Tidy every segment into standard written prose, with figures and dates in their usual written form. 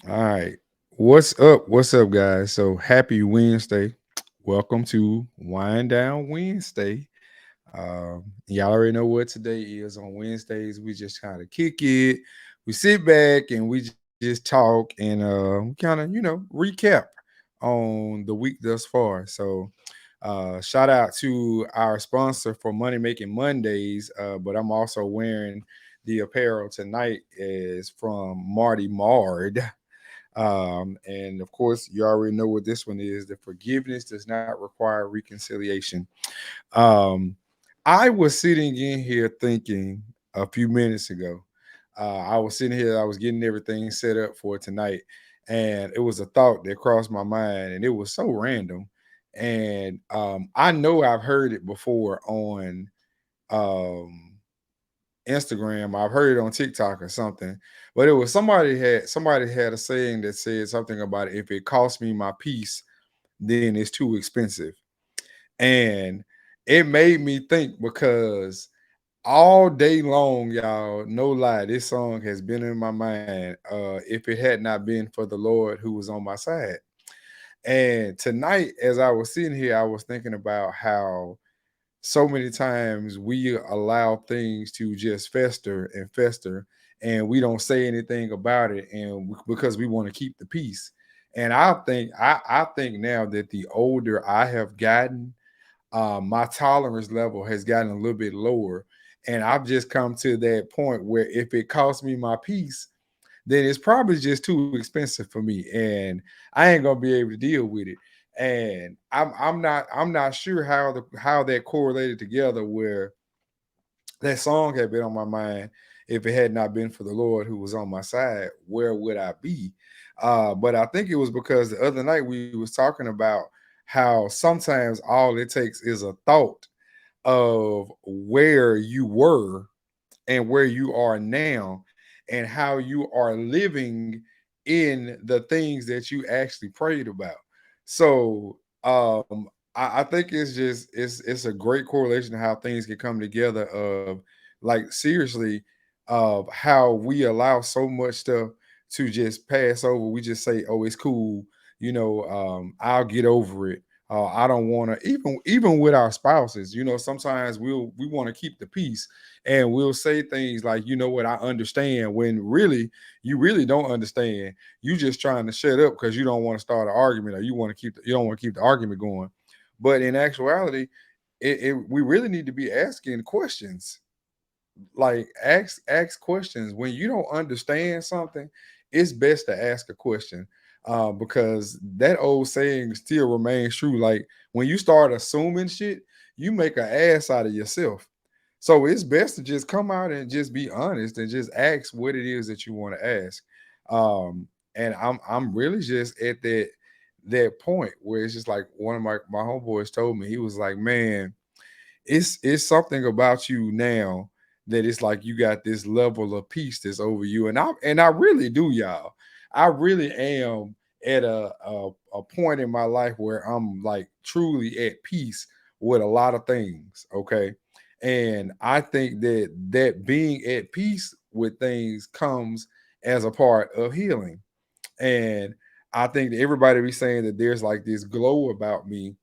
All right. What's up? What's up, guys? So happy Wednesday. Welcome to Wind Down Wednesday. Y'all already know what today is. On Wednesdays, we just kind of kick it. We sit back and we just talk and kind of, recap on the week thus far. So shout out to our sponsor for Money Making Mondays. But I'm also wearing the apparel tonight is from Marty Mard. And of course, you already know what this one is. The forgiveness does not require reconciliation. Um, I was sitting in here thinking a few minutes ago. I was sitting here, I was getting everything set up for tonight, and it was a thought that crossed my mind, and it was so random. And I know I've heard it before on um, Instagram. I've heard it on TikTok or something, but it was somebody had a saying that said something about if it costs me my peace, then it's too expensive. And it made me think because all day long, y'all, no lie, this song has been in my mind. If it had not been for the Lord who was on my side. And tonight, as I was sitting here, I was thinking about how so many times we allow things to just fester and fester, and we don't say anything about it, and because we want to keep the peace. And I think now that the older I have gotten, my tolerance level has gotten a little bit lower, and I've just come to that point where if it costs me my peace, then it's probably just too expensive for me, and I ain't gonna be able to deal with it. And I'm not sure how that correlated together where that song had been on my mind. If it had not been for the Lord who was on my side, where would I be? But I think it was because the other night we was talking about how sometimes all it takes is a thought of where you were and where you are now and how you are living in the things that you actually prayed about. So I think it's just it's a great correlation to how things can come together of like seriously of how we allow so much stuff to just pass over. We just say, oh, it's cool, I'll get over it. I don't want to even with our spouses, sometimes we want to keep the peace and we'll say things like, you know what, I understand, when really you really don't understand. You just trying to shut up because you don't want to start an argument, or you don't want to keep the argument going. But in actuality, we really need to be asking questions. Like ask questions when you don't understand something. It's best to ask a question, because that old saying still remains true. Like when you start assuming shit, you make an ass out of yourself. So it's best to just come out and just be honest and just ask what it is that you want to ask. And I'm really just at that point where it's just like one of my homeboys told me. He was like, man, it's something about you now that it's like you got this level of peace that's over you. And I really do, y'all. I really am at a point in my life where I'm like truly at peace with a lot of things. Okay. And I think that being at peace with things comes as a part of healing. And I think that everybody be saying that there's like this glow about me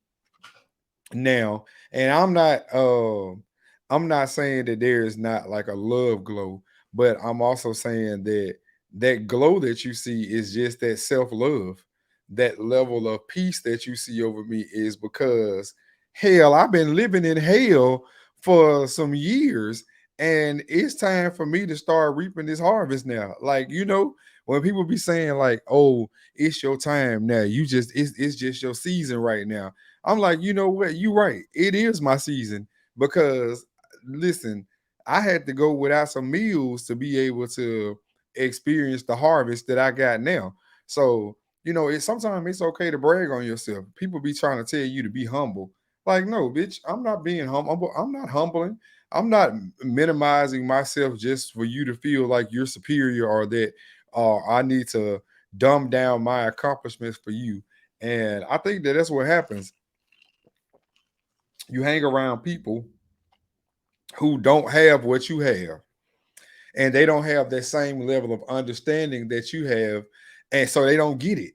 now. And I'm not saying that there is not like a love glow, but I'm also saying that that glow that you see is just that self-love. That level of peace that you see over me is because hell, I've been living in hell for some years, and it's time for me to start reaping this harvest now. Like, when people be saying like, "Oh, it's your time now. It's just your season right now." I'm like, you know what? You right. It is my season because listen, I had to go without some meals to be able to experience the harvest that I got now. So, it's sometimes it's okay to brag on yourself. People be trying to tell you to be humble. Like, no, bitch, I'm not being humble. I'm not humbling. I'm not minimizing myself just for you to feel like you're superior or that I need to dumb down my accomplishments for you. And I think that that's what happens. You hang around people who don't have what you have, and they don't have that same level of understanding that you have, And so they don't get it.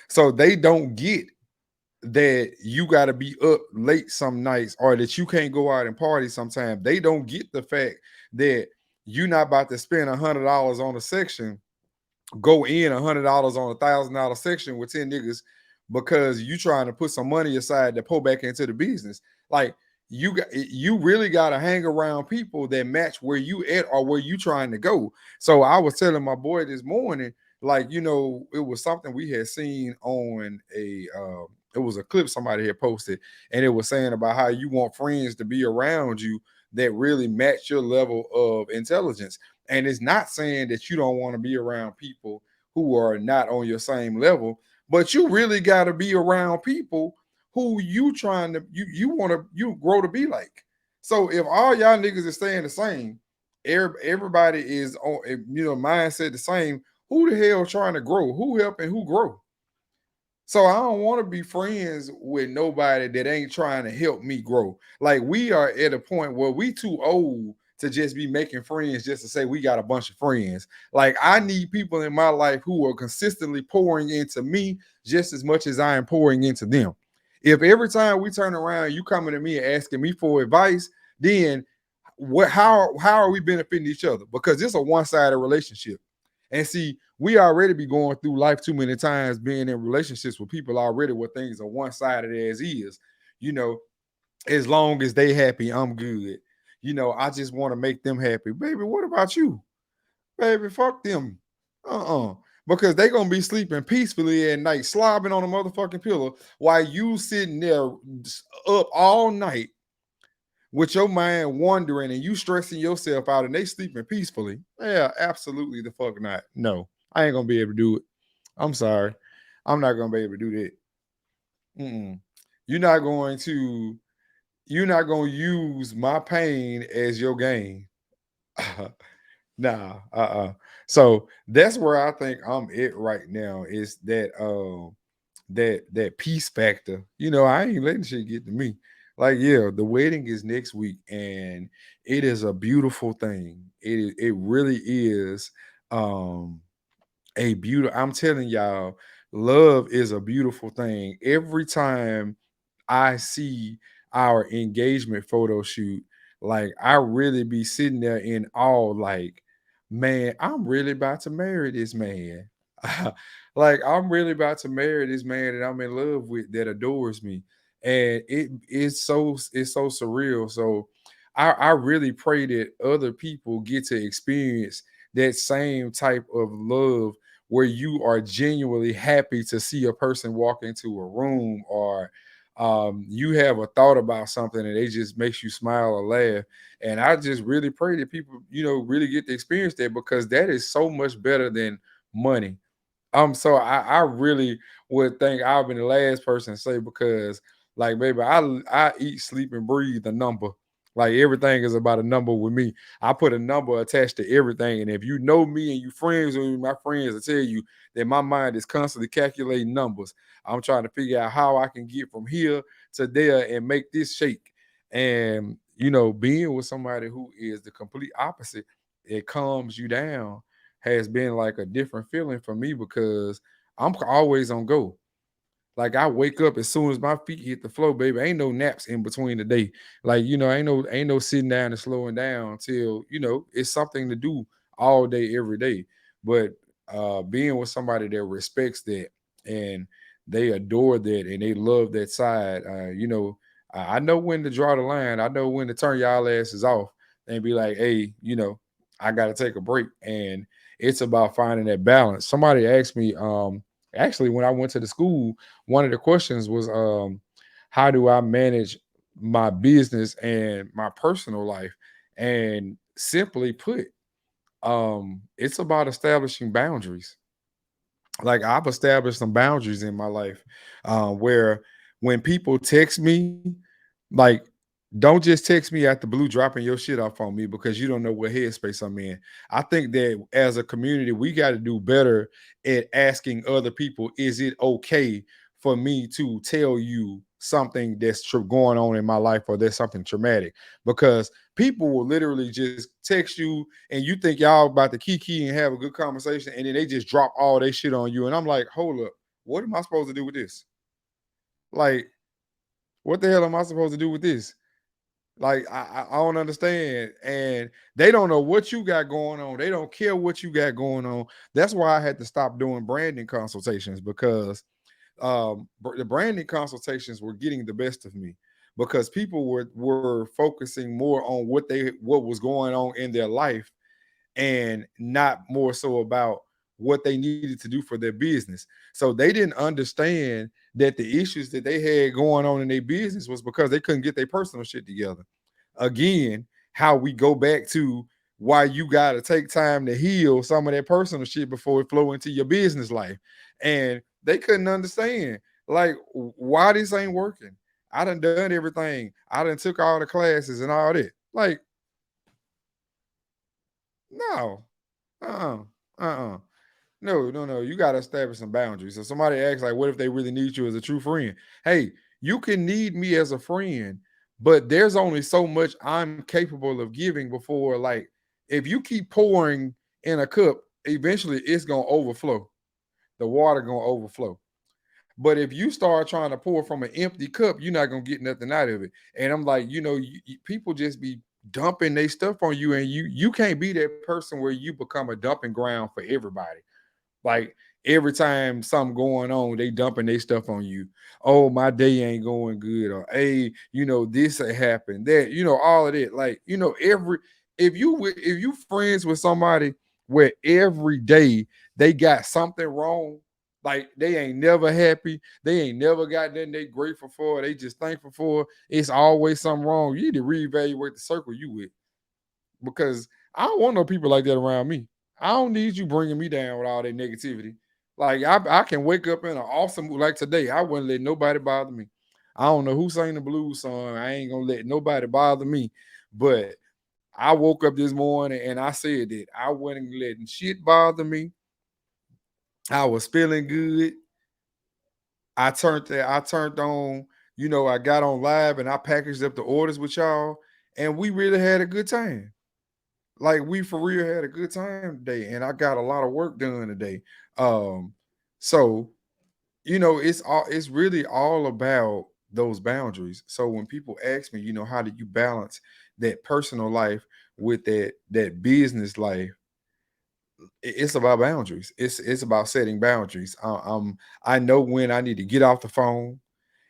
So they don't get that you got to be up late some nights or that you can't go out and party sometimes. They don't get the fact that you're not about to spend $100 on a section, go in $100 on $1,000 section with 10 niggas because you trying to put some money aside to pull back into the business. Like you really got to hang around people that match where you at or where you trying to go. So I was telling my boy this morning, like, it was something we had seen on it was a clip somebody had posted, and it was saying about how you want friends to be around you that really match your level of intelligence. And it's not saying that you don't want to be around people who are not on your same level, but you really got to be around people who you trying to you want to you grow to be like. So if all y'all niggas is staying the same, everybody is on mindset the same. Who the hell trying to grow? Who helping who grow? So I don't want to be friends with nobody that ain't trying to help me grow. Like we are at a point where we too old to just be making friends just to say we got a bunch of friends. Like I need people in my life who are consistently pouring into me just as much as I am pouring into them. If every time we turn around you coming to me and asking me for advice, then how are we benefiting each other? Because it's a one-sided relationship. And see, we already be going through life too many times being in relationships with people already where things are one-sided as is. You know, as long as they happy, I'm good. I just want to make them happy. Baby, what about you? Baby, fuck them. Uh-uh. Because they gonna be sleeping peacefully at night, slobbing on a motherfucking pillow while you sitting there up all night with your mind wandering and you stressing yourself out and they sleeping peacefully. Yeah, absolutely the fuck not. No, I ain't gonna be able to do it. I'm sorry. I'm not gonna be able to do that. Mm-mm. You're not going to you're not gonna use my pain as your gain. Nah, So that's where I think I'm at right now is that peace factor. I ain't letting shit get to me. Like, yeah, the wedding is next week, and it is a beautiful thing. It really is a beautiful. I'm telling y'all, love is a beautiful thing. Every time I see our engagement photo shoot, like I really be sitting there in awe, like, man, I'm really about to marry this man. Like I'm really about to marry this man that I'm in love with that adores me. And it's so surreal. So I really pray that other people get to experience that same type of love where you are genuinely happy to see a person walk into a room or you have a thought about something and it just makes you smile or laugh. And I just really pray that people, really get to experience that because that is so much better than money. So I really would think I've been the last person to say because like baby, I eat, sleep, and breathe a number. Like everything is about a number with me. I put a number attached to everything. And if you know me and you friends with me, my friends will tell you that my mind is constantly calculating numbers. I'm trying to figure out how I can get from here to there and make this shake. And being with somebody who is the complete opposite, it calms you down has been like a different feeling for me because I'm always on go. Like I wake up as soon as my feet hit the floor, baby. Ain't no naps in between the day. Like, ain't no sitting down and slowing down till, it's something to do all day, every day. But being with somebody that respects that and they adore that and they love that side, I know when to draw the line. I know when to turn y'all asses off and be like, hey, I gotta take a break. And it's about finding that balance. Somebody asked me, actually when I went to the school, one of the questions was how do I manage my business and my personal life? And simply put, it's about establishing boundaries. Like I've established some boundaries in my life where when people text me, like don't just text me at the blue dropping your shit off on me because you don't know what headspace I'm in. I think that as a community, we got to do better at asking other people, is it okay for me to tell you something that's going on in my life, or there's something traumatic, because people will literally just text you and you think y'all about to kiki and have a good conversation, and then they just drop all their shit on you. And I'm like, hold up, what am I supposed to do with this? Like, what the hell am I supposed to do with this? Like, I don't understand. And they don't know what you got going on. They don't care what you got going on. That's why I had to stop doing branding consultations, because the branding consultations were getting the best of me, because people were focusing more on what was going on in their life, and not more so about what they needed to do for their business. So they didn't understand that the issues that they had going on in their business was because they couldn't get their personal shit together. Again, how we go back to why you got to take time to heal some of that personal shit before it flow into your business life. And they couldn't understand, like, why this ain't working. I done everything. I done took all the classes and all that. Like, no, uh-uh, uh-uh. No, no, no. You got to establish some boundaries. So somebody asks, like, what if they really need you as a true friend? Hey, you can need me as a friend, but there's only so much I'm capable of giving before, like, if you keep pouring in a cup, eventually it's gonna overflow. The water gonna overflow. But if you start trying to pour from an empty cup, you're not gonna get nothing out of it. And I'm like, people just be dumping their stuff on you, and you can't be that person where you become a dumping ground for everybody. Like, every time something going on, they dumping their stuff on you. Oh, my day ain't going good, or hey, this happened, that, all of that. Like, every if you friends with somebody where every day they got something wrong, like they ain't never happy, they ain't never got nothing they grateful for, they just thankful for. It's always something wrong. You need to reevaluate the circle you with, because I don't want no people like that around me. I don't need you bringing me down with all that negativity. Like, I can wake up in an awesome mood. Like today, I wouldn't let nobody bother me. I don't know who sang the blues song. I ain't gonna let nobody bother me. But I woke up this morning and I said that I wasn't letting shit bother me. I was feeling good. I turned on, I got on live and I packaged up the orders with y'all, and we really had a good time. Like, we for real had a good time today, and I got a lot of work done today. Um, so it's really all about those boundaries. So when people ask me, how do you balance that personal life with that business life? It's about boundaries. It's about setting boundaries. I know when I need to get off the phone.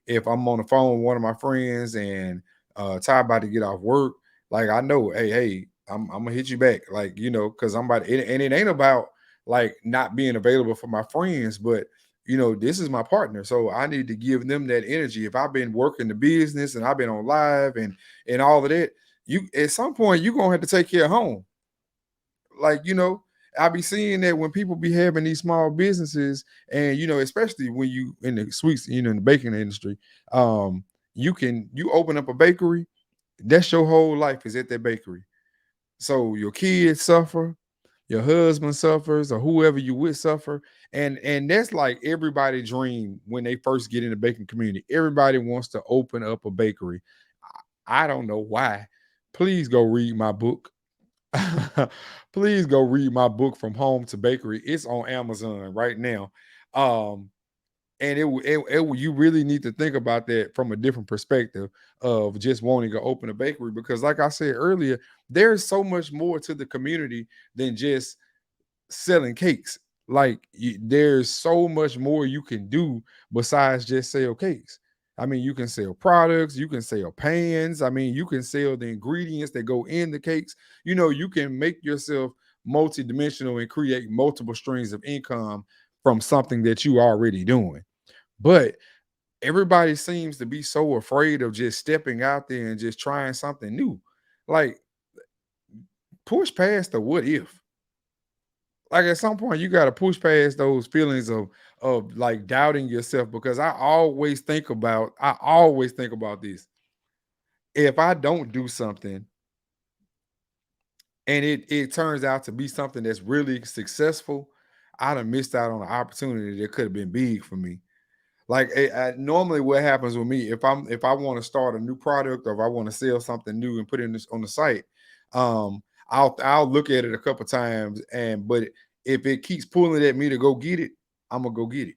If I'm on the phone with one of my friends and Ty about to get off work, like, I know, hey, I'm gonna hit you back, like, because I'm about to, and it ain't about like not being available for my friends, but this is my partner, so I need to give them that energy. If I've been working the business and I've been on live and all of that, you at some point you're gonna have to take care of home. Like, I be seeing that when people be having these small businesses, and especially when you in the sweets, in the baking industry, you open up a bakery, that's your whole life is at that bakery. So your kids suffer, your husband suffers, or whoever you with suffer. And that's like everybody dream when they first get in the baking community. Everybody wants to open up a bakery. I don't know why. Please go read my book. Please go read my book, From Home to Bakery. It's on Amazon right now. Um, and you really need to think about that from a different perspective of just wanting to open a bakery, because like I said earlier, there's so much more to the community than just selling cakes. Like, there's so much more you can do besides just sell cakes. I mean, you can sell products, you can sell pans. I mean, you can sell the ingredients that go in the cakes. You can make yourself multidimensional and create multiple streams of income from something that you already doing. But everybody seems to be so afraid of just stepping out there and just trying something new. Like, push past the what if. Like, at some point you got to push past those feelings of like doubting yourself, because I always think about this. If I don't do something and it turns out to be something that's really successful, I done missed out on an opportunity that could have been big for me. Like normally, what happens with me if I want to start a new product or if I want to sell something new and put it in this on the site, um, I'll look at it a couple times, but if it keeps pulling at me to go get it, I'm gonna go get it.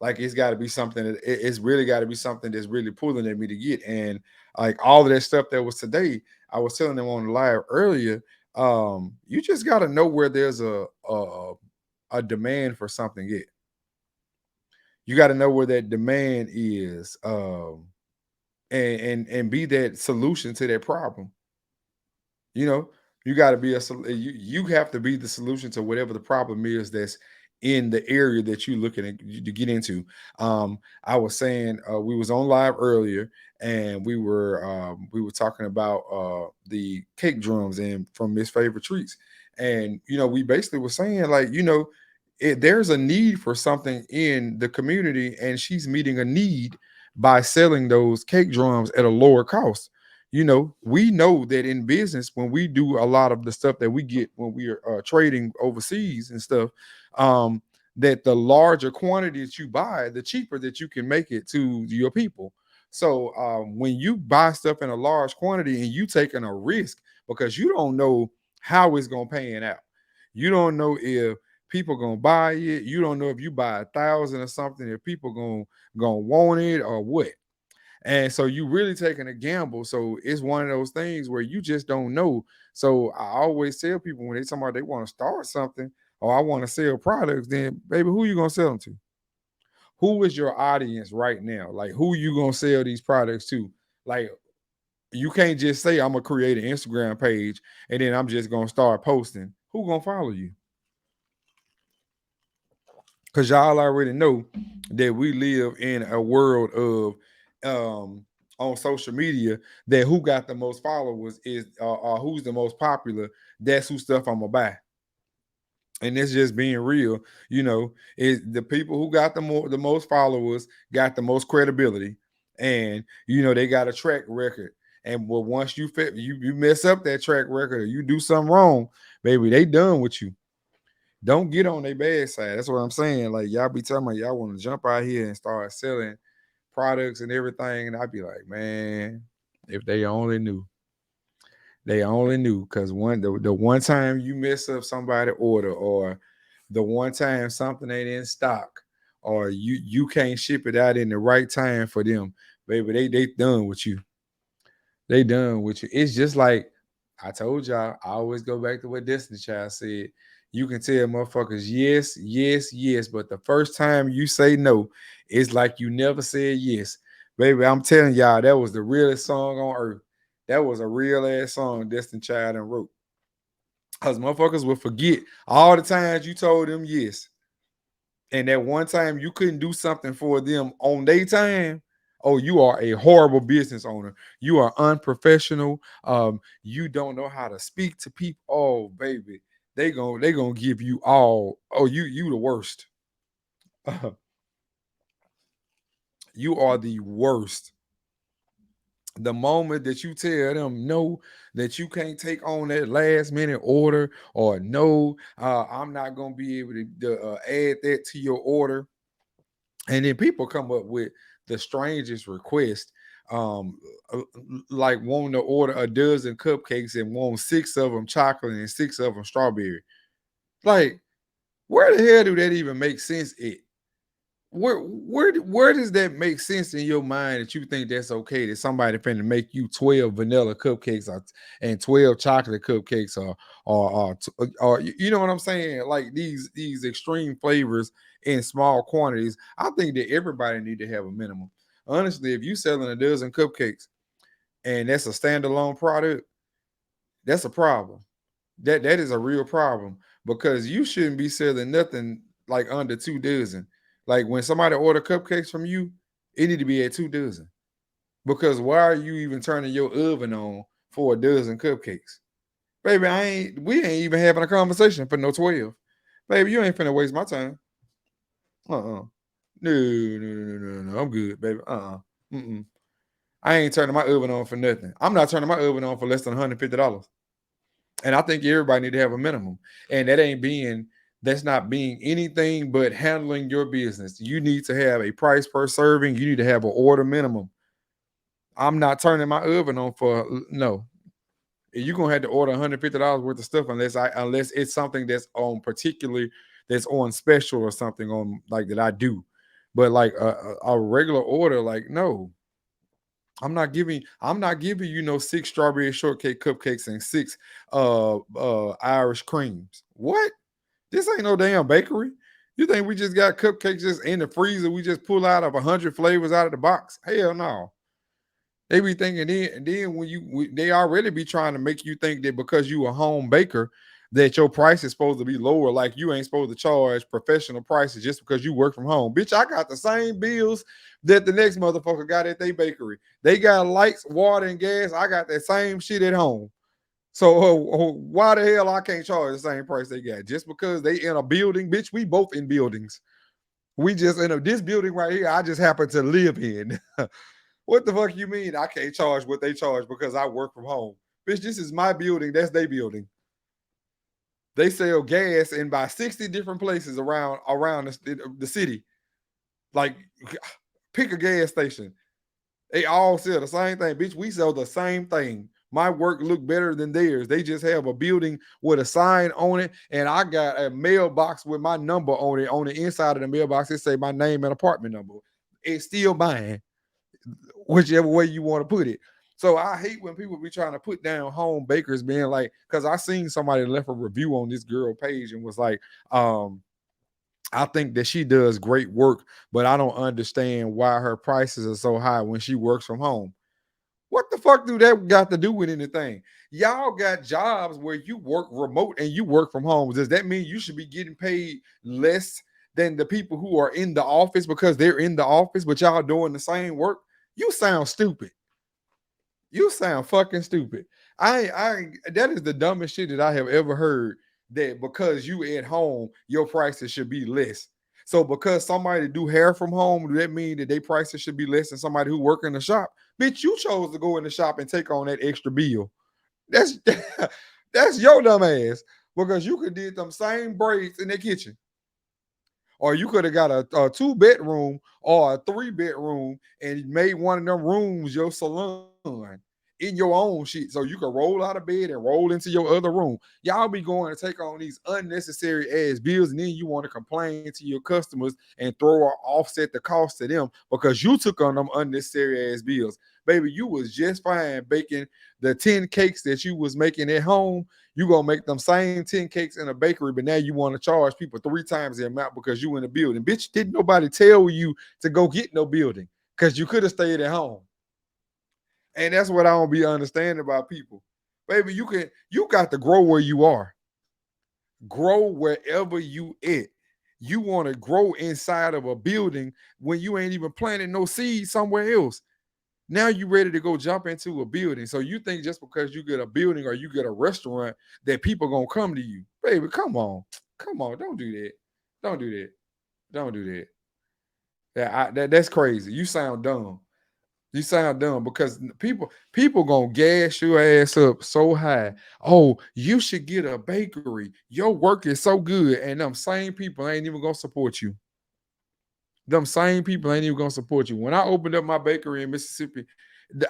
Like it's got to be something it's really got to be something that's really pulling at me to get. And like all of that stuff that was today, I was telling them on the live earlier. You just got to know where there's a demand for something. Yet you got to know where that demand is, and be that solution to that problem. You know, you got to be you have to be the solution to whatever the problem is that's in the area that you're looking to get into. I was saying we was on live earlier and we were talking about the cake drums and from Miss Favorite Treats. And we basically were saying like, there's a need for something in the community and she's meeting a need by selling those cake drums at a lower cost. We know that in business, when we do a lot of the stuff that we get when we are trading overseas and stuff, um, that the larger quantity that you buy, the cheaper that you can make it to your people. So when you buy stuff in a large quantity and you taking a risk because you don't know how it's gonna pan out, you don't know if people gonna buy it, you don't know if you buy 1,000 or something, if people gonna want it or what. And so you really taking a gamble. So it's one of those things where you just don't know. So I always tell people when they talk about they want to start something or I want to sell products, then baby, who you gonna sell them to? Who is your audience right now? Like who you gonna sell these products to? Like you can't just say I'm gonna create an Instagram page and then I'm just gonna start posting. Who gonna follow you? Because y'all already know that we live in a world of on social media that who got the most followers is who's the most popular. That's who stuff I'm gonna buy. And it's just being real, is the people who got the most followers got the most credibility, and they got a track record. And well, once you mess up that track record or you do something wrong, baby, they done with you. Don't get on their bad side. That's what I'm saying. Like y'all be telling me y'all want to jump out here and start selling products and everything, and I'd be like, man, if they only knew, they only knew. Because the one time you mess up somebody order, or the one time something ain't in stock, or you can't ship it out in the right time for them, baby, they done with you. They done with you. It's just like I told y'all, I always go back to what Destiny Child said. You can tell motherfuckers yes, yes, yes, but the first time you say no, it's like you never said yes. Baby, I'm telling y'all, that was the realest song on earth. That was a real ass song Destiny Child and wrote. Because motherfuckers will forget all the times you told them yes. And that one time you couldn't do something for them on their time, oh, you are a horrible business owner. You are unprofessional. You don't know how to speak to people. Oh, baby, they gonna give you all. Oh, you the worst. You are the worst. The moment that you tell them no, that you can't take on that last minute order, or no, I'm not gonna be able to add that to your order. And then people come up with the strangest request, um like wanting to order a dozen cupcakes and want six of them chocolate and six of them strawberry. Like, where the hell do that even make sense? Where does that make sense in your mind that you think that's okay that somebody finna make you 12 vanilla cupcakes and 12 chocolate cupcakes, or you know what I'm saying? Like these extreme flavors in small quantities. I think that everybody need to have a minimum. Honestly, if you selling a dozen cupcakes and that's a standalone product, that's a problem. That is a real problem, because you shouldn't be selling nothing like under 2 dozen. Like when somebody order cupcakes from you, it need to be at 2 dozen. Because why are you even turning your oven on for a dozen cupcakes? Baby, we ain't even having a conversation for no 12. Baby, you ain't finna waste my time. Uh-uh. No. I'm good, baby. Mm-mm. I ain't turning my oven on for nothing. I'm not turning my oven on for less than $150. And I think everybody need to have a minimum. And that ain't being That's not being anything but handling your business. You need to have a price per serving. You need to have an order minimum. I'm not turning my oven on for no. You're gonna have to order $150 worth of stuff unless it's something that's on particularly that's on special or something on like that I do. But like a regular order, like no, I'm not giving you no six strawberry shortcake cupcakes and six Irish creams. What? This ain't no damn bakery. You think we just got cupcakes just in the freezer? We just pull out of 100 flavors out of the box? Hell no. They be thinking then when they already be trying to make you think that because you a home baker that your price is supposed to be lower, like you ain't supposed to charge professional prices just because you work from home. Bitch, I got the same bills that the next motherfucker got at their bakery. They got lights, water, and gas. I got that same shit at home. So why the hell I can't charge the same price they got? Just because they in a building, bitch, we both in buildings. We just this building right here, I just happen to live in. What the fuck you mean I can't charge what they charge because I work from home? Bitch, this is my building. That's their building. They sell gas in by 60 different places around the city. Like, pick a gas station. They all sell the same thing. Bitch, we sell the same thing. My work look better than theirs. They just have a building with a sign on it, and I got a mailbox with my number on it. On the inside of the mailbox, it say my name and apartment number. It's still mine, whichever way you want to put it. So I hate when people be trying to put down home bakers, being like, because I seen somebody left a review on this girl page and was like, I think that she does great work, but I don't understand why her prices are so high when she works from home. What the fuck do that got to do with anything? Y'all got jobs where you work remote and you work from home. Does that mean you should be getting paid less than the people who are in the office because they're in the office, but y'all doing the same work? You sound stupid. You sound fucking stupid. I that is the dumbest shit that I have ever heard. That because you at home, your prices should be less. So because somebody do hair from home, do that mean that their prices should be less than somebody who work in the shop? Bitch, you chose to go in the shop and take on that extra bill. That's that's your dumb ass because you could did them same braids in the kitchen, or you could have got a 2 bedroom or a 3 bedroom and made one of them rooms your salon in your own shit so you could roll out of bed and roll into your other room. Y'all be going to take on these unnecessary ass bills, and then you want to complain to your customers and throw or offset the cost to them because you took on them unnecessary ass bills. Baby, you was just fine baking the 10 cakes that you was making at home. You gonna make them same 10 cakes in a bakery, but now you want to charge people 3 times the amount because you in a building. Bitch, didn't nobody tell you to go get no building because you could have stayed at home. And that's what I don't be understanding about people. Baby, you got to grow where you are. Grow wherever you at. You want to grow inside of a building when you ain't even planting no seeds somewhere else. Now you ready to go jump into a building. So you think just because you get a building or you get a restaurant that people gonna come to you. Baby, come on. Come on. Don't do that. Don't do that. Don't do that. That's crazy. You sound dumb. You sound dumb because people gonna gas your ass up so high. Oh, you should get a bakery. Your work is so good, and them same people ain't even gonna support you. Them same people ain't even gonna support you. When I opened up my bakery in Mississippi,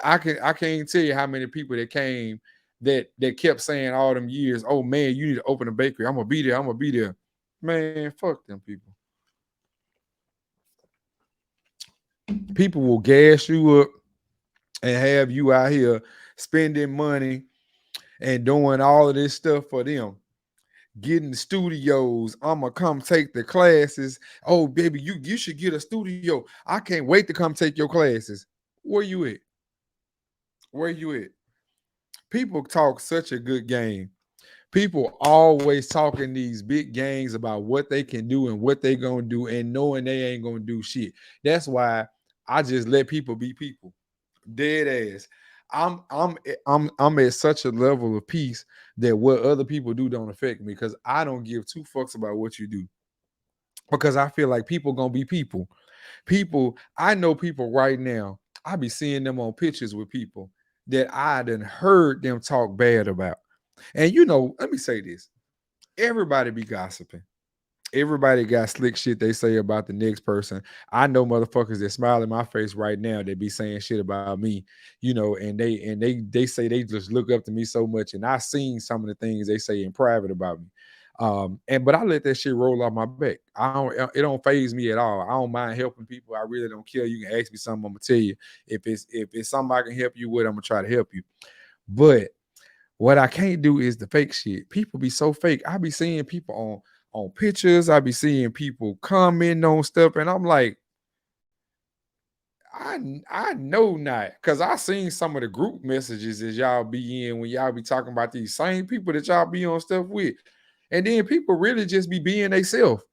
I can't even tell you how many people that came that kept saying all them years, "Oh man, you need to open a bakery. I'm gonna be there. I'm gonna be there." Man, fuck them people. People will gas you up and have you out here spending money and doing all of this stuff for them. Getting studios. I'ma come take the classes. Oh, baby, you should get a studio. I can't wait to come take your classes. Where you at? Where you at? People talk such a good game. People always talking these big games about what they can do and what they gonna do, and knowing they ain't gonna do shit. That's why I just let people be people. Dead ass. I'm at such a level of peace that what other people do don't affect me because I don't give two fucks about what you do because I feel like people gonna be people. People, I know people right now. I be seeing them on pictures with people that I done heard them talk bad about. And let me say this: everybody be gossiping. Everybody got slick shit they say about the next person. I know motherfuckers that smile in my face right now that be saying shit about me, and they say they just look up to me so much, and I seen some of the things they say in private about me. And but I let that shit roll off my back. I don't it don't phase me at all. I don't mind helping people. I really don't care. You can ask me something, I'm gonna tell you. If it's something I can help you with, I'm gonna try to help you. But what I can't do is the fake shit. People be so fake. I be seeing people on pictures. I be seeing people commenting on stuff, and I'm like, I know not, cause I seen some of the group messages that y'all be in when y'all be talking about these same people that y'all be on stuff with, and then people really just be being themselves.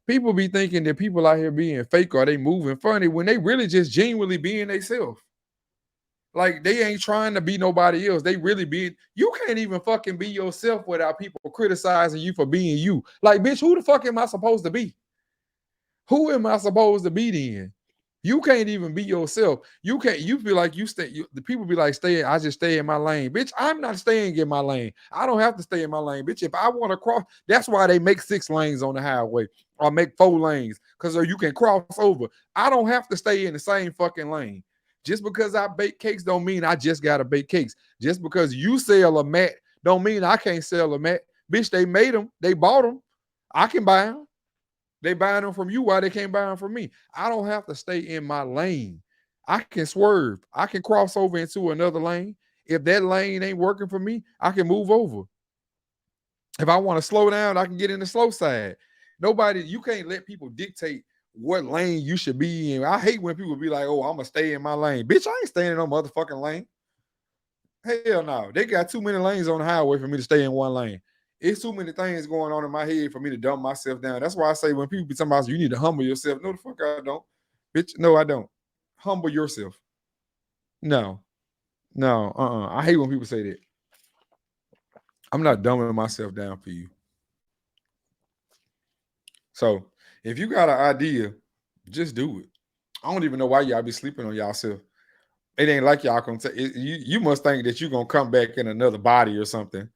People be thinking that people out here being fake or they moving funny when they really just genuinely being themselves. Like they ain't trying to be nobody else. They really being. You can't even fucking be yourself without people criticizing you for being you. Like, bitch, who the fuck am I supposed to be? Who am I supposed to be then? You can't even be yourself. You can't. You feel like you stay. The people be like, "Stay." I just stay in my lane, bitch. I'm not staying in my lane. I don't have to stay in my lane, bitch. If I want to cross, that's why they make 6 lanes on the highway or make 4 lanes, because you can cross over. I don't have to stay in the same fucking lane. Just because I bake cakes don't mean I just gotta bake cakes. Just because you sell a mat don't mean I can't sell a mat, bitch. They made them. They bought them. I can buy them. They buying them from you. Why they can't buy them from me? I don't have to stay in my lane. I can swerve. I can cross over into another lane. If that lane ain't working for me, I can move over. If I want to slow down, I can get in the slow side. Nobody, you can't let people dictate what lane you should be in. I hate when people be like, "Oh, I'm gonna stay in my lane." Bitch, I ain't staying in no motherfucking lane. Hell no. They got too many lanes on the highway for me to stay in one lane. It's too many things going on in my head for me to dumb myself down. That's why I say when people be talking about you need to humble yourself. No, the fuck I don't. Bitch, no, I don't. Humble yourself. No, no, I hate when people say that. I'm not dumbing myself down for you. So if you got an idea, just do it. I don't even know why y'all be sleeping on y'all self. It ain't like y'all gonna take you must think that you're gonna come back in another body or something,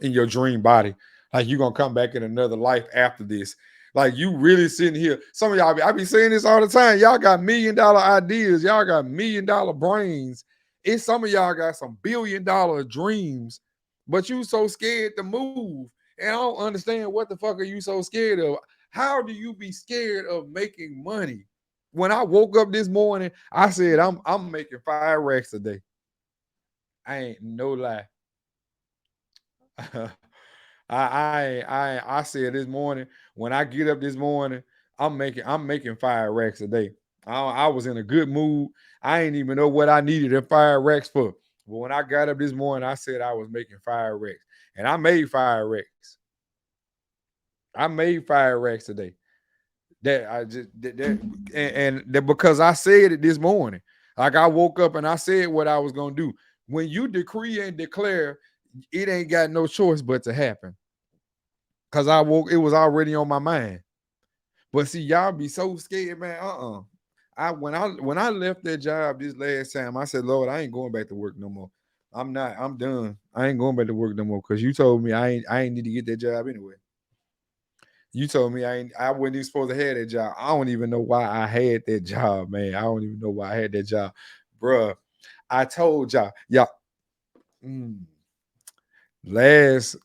in your dream body. Like you're gonna come back in another life after this. Like you really sitting here. Some of y'all I be saying this all the time. Y'all got $1 million ideas, y'all got $1 million brains. It's some of y'all got some $1 billion dreams, but you so scared to move. And I don't understand what the fuck are you so scared of? How do you be scared of making money? When I woke up this morning, I said I'm making 5 racks a day. I ain't no lie. I said this morning, when I get up this morning, I'm making 5 racks a day. I was in a good mood. I ain't even know what I needed them 5 racks for. But when I got up this morning, I said I was making 5 racks. And I made 5 racks. I made 5 racks a day. That I just that and because I said it this morning. Like I woke up and I said what I was gonna do. When you decree and declare, it ain't got no choice but to happen. Cause I woke, it was already on my mind. But see, y'all be so scared, man. When I left that job this last time, I said, Lord, I ain't going back to work no more. I'm not. I'm done. I ain't going back to work no more. Cause you told me I ain't need to get that job anyway. You told me I wasn't even supposed to have that job. I don't even know why I had that job, man. I don't even know why I had that job, bruh. I told y'all, mm, last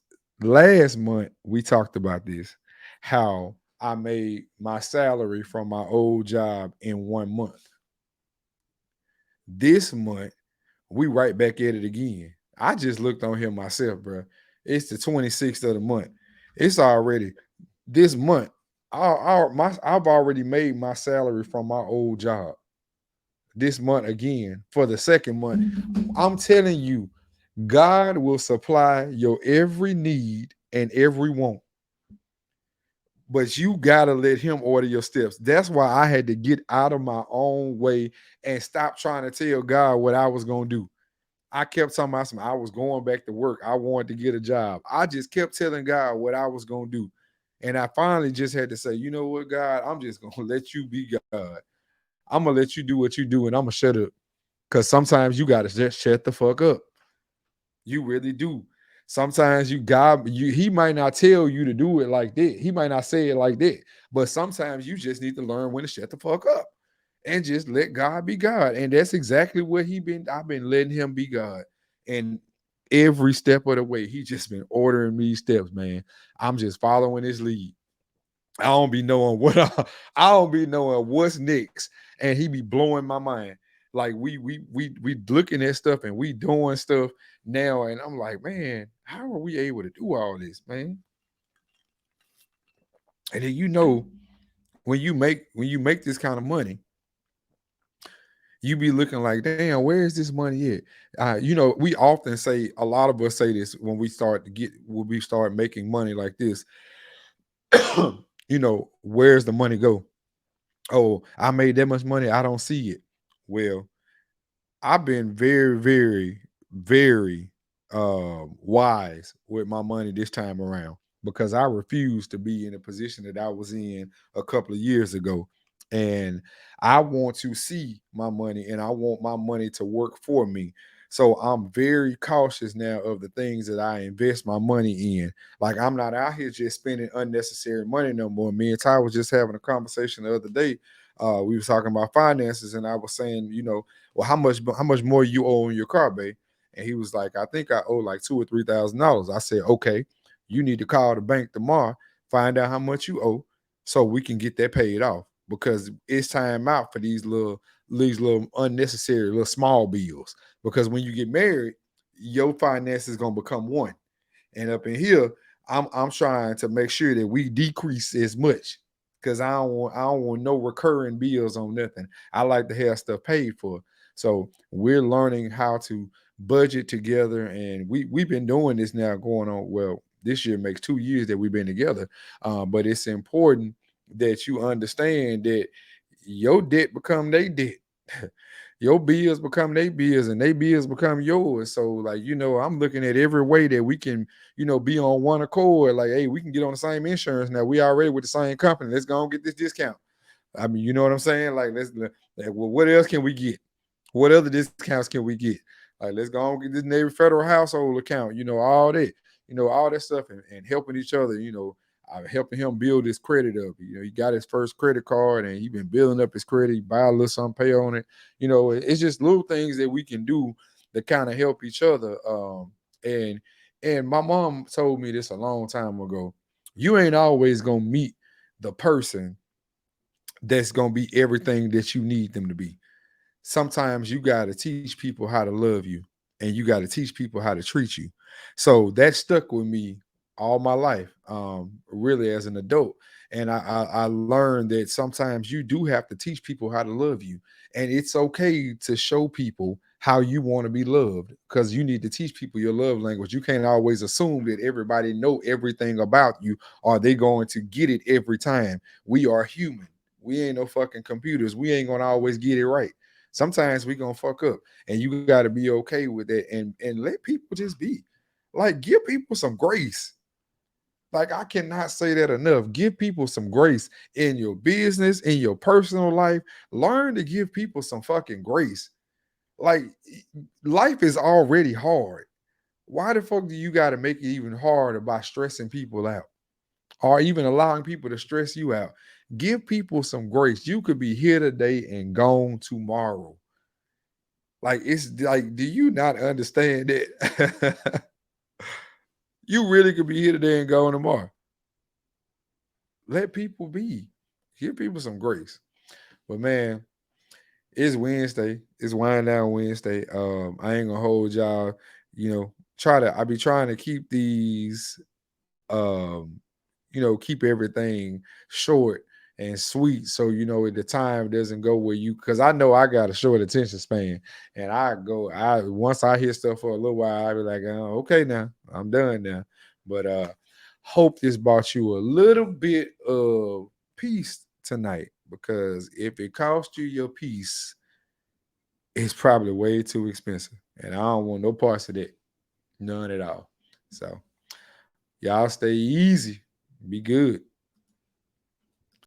last month we talked about this, how I made my salary from my old job in 1 month. This month we right back at it again. I just looked on here myself, bro. It's the 26th of the month. It's already this month. I've already made my salary from my old job this month again for the second month. I'm telling you, God will supply your every need and every want, but you gotta let Him order your steps. That's why I had to get out of my own way and stop trying to tell God what I was gonna do. I kept talking about I was going back to work. I wanted to get a job. I just kept telling God what I was gonna do. And I finally just had to say, you know what, God, I'm just gonna let you be God. I'm gonna let you do what you do, and I'm gonna shut up. Cause sometimes you gotta just shut the fuck up. You really do. Sometimes he might not tell you to do it like that. He might not say it like that. But sometimes you just need to learn when to shut the fuck up and just let God be God. And that's exactly what I've been letting him be God. And every step of the way, he just been ordering me steps, man. I'm just following his lead. I don't be knowing I don't be knowing what's next, and he be blowing my mind. Like we looking at stuff and we doing stuff now, and I'm like, man, how are we able to do all this, man? And then when you make this kind of money, you be looking like, damn, where is this money at? We often say, a lot of us say this when we start making money like this. Where's the money go? Oh, I made that much money, I don't see it. Well, I've been very, very, very wise with my money this time around, because I refuse to be in a position that I was in a couple of years ago. And I want to see my money, and I want my money to work for me. So I'm very cautious now of the things that I invest my money in. Like, I'm not out here just spending unnecessary money no more. Me and Ty was just having a conversation the other day. We was talking about finances, and I was saying, well, how much more you owe on your car, babe? And he was like, I think I owe like $2,000 or $3,000. I said, okay, you need to call the bank tomorrow, find out how much you owe, so we can get that paid off, because it's time out for these little unnecessary little small bills. Because when you get married, your finances gonna become one. And up in here, I'm trying to make sure that we decrease as much, because I don't want no recurring bills on nothing. I like to have stuff paid for. So we're learning how to budget together, and we've been doing this now going on. Well, this year makes 2 years that we've been together. But it's important that you understand that your debt become their debt. Your bills become their bills, and their bills become yours. So, like, I'm looking at every way that we can, be on one accord. Like, hey, we can get on the same insurance now. We already with the same company. Let's go and get this discount. I mean, you know what I'm saying? Like, well, what else can we get? What other discounts can we get? Like, let's go and get this Navy Federal household account, all that, all that stuff, and helping each other, helping him build his credit up. He got his first credit card, and he been building up his credit. He buy a little something, pay on it. It's just little things that we can do to kind of help each other. And and my mom told me this a long time ago. You ain't always gonna meet the person that's gonna be everything that you need them to be. Sometimes you got to teach people how to love you, and you got to teach people how to treat you. So that stuck with me all my life, really, as an adult. And I learned that sometimes you do have to teach people how to love you, and it's okay to show people how you want to be loved, because you need to teach people your love language. You can't always assume that everybody know everything about you, or they going to get it every time. We are human. We ain't no fucking computers. We ain't gonna always get it right. Sometimes we gonna fuck up, and you got to be okay with it, and let people just be. Like, give people some grace. Like, I cannot say that enough. Give people some grace in your business, in your personal life. Learn to give people some fucking grace. Like, life is already hard. Why the fuck do you got to make it even harder by stressing people out, or even allowing people to stress you out? Give people some grace. You could be here today and gone tomorrow. Like, it's like, do you not understand that? You really could be here today and gone tomorrow. Let people be. Give people some grace. But man, it's Wednesday. It's wind down Wednesday. I ain't gonna hold y'all. I be trying to keep these keep everything short and sweet, so the time doesn't go where you, because I know I got a short attention span, and I once I hear stuff for a little while, I be like, oh, okay, now I'm done now. But hope this brought you a little bit of peace tonight, because if it cost you your peace, it's probably way too expensive, and I don't want no parts of that, none at all. So y'all stay easy, be good.